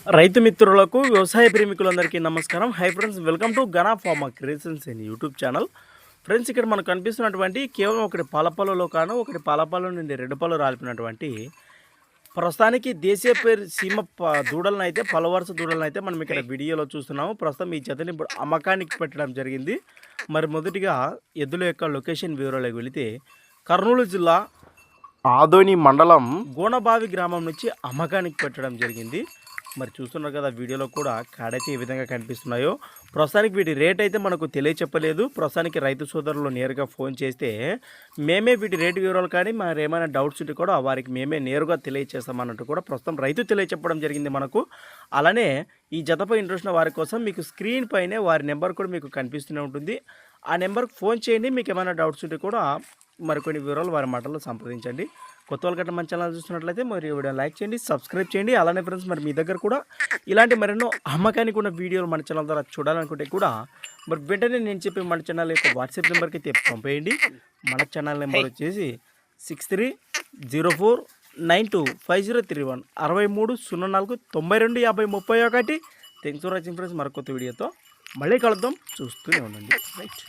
రైతు మిత్రులకు వ్యవసాయ ప్రేమికులందరికీ నమస్కారం. Hi friends, welcome to Gana pharma creations in YouTube channel. Friends, ఇక్కడ మనకు కనిపిస్తున్నటువంటి కేవలం ఒకటి పాలపల్లులో కాను ఒకటి పాలపల్లు నుండి రెడ్డుపల్లు రాలిపినటువంటి ప్రస్తుతానికి దేశీయ పేరు సీమ దూడలను అయితే పలవరుస దూడలను అయితే మనం ఇక్కడ వీడియోలో చూస్తున్నాము. ప్రస్తుతం ఈ జతని ఇప్పుడు అమ్మకానికి పెట్టడం జరిగింది. మరి మొదటిగా ఎద్దుల యొక్క లొకేషన్ వివరాలకు వెళితే కర్నూలు జిల్లా ఆదోని మండలం గోనబావి గ్రామం నుంచి అమ్మకానికి పెట్టడం జరిగింది. మరి చూస్తున్నారు కదా, వీడియోలో కూడా కాడైతే ఏ విధంగా కనిపిస్తున్నాయో. ప్రస్తుతానికి వీటి రేట్ అయితే మనకు తెలియచెప్పలేదు. ప్రస్తుతానికి రైతు సోదరులు నేరుగా ఫోన్ చేస్తే మేమే వీటి రేటు వివరాలు కానీ మరి ఏమైనా డౌట్స్ ఉంటే కూడా వారికి మేమే నేరుగా తెలియచేస్తామన్నట్టు కూడా ప్రస్తుతం రైతు తెలియచెప్పడం జరిగింది మనకు. అలానే ఈ జతపై ఇంట్రెస్ట్ ఉన్న వారి కోసం మీకు స్క్రీన్ పైనే వారి నెంబర్ కూడా మీకు కనిపిస్తూనే ఉంటుంది. ఆ నెంబర్కి ఫోన్ చేయండి. మీకు ఏమైనా డౌట్స్ ఉంటే కూడా మరికొన్ని వివరాలు వారి మాటల్లో సంప్రదించండి. కొత్త వాళ్ళ గట్ట మన ఛానల్ చూస్తున్నట్లయితే మరి వీడియో లైక్ చేయండి, సబ్స్క్రైబ్ చేయండి. అలానే ఫ్రెండ్స్, మరి మీ దగ్గర కూడా ఇలాంటి మరెన్నో అమ్మకానికి ఉన్న వీడియోలు మన ఛానల్ ద్వారా చూడాలనుకుంటే కూడా మరి వెంటనే నేను చెప్పే మన ఛానల్ యొక్క వాట్సాప్ నెంబర్కి అయితే పంపేయండి. మన ఛానల్ నెంబర్ వచ్చేసి 6304925031 6304925031. Thanks for watching friends. మరొక వీడియోతో మళ్ళీ కలుద్దాం. చూస్తూనే ఉండండి. రైట్.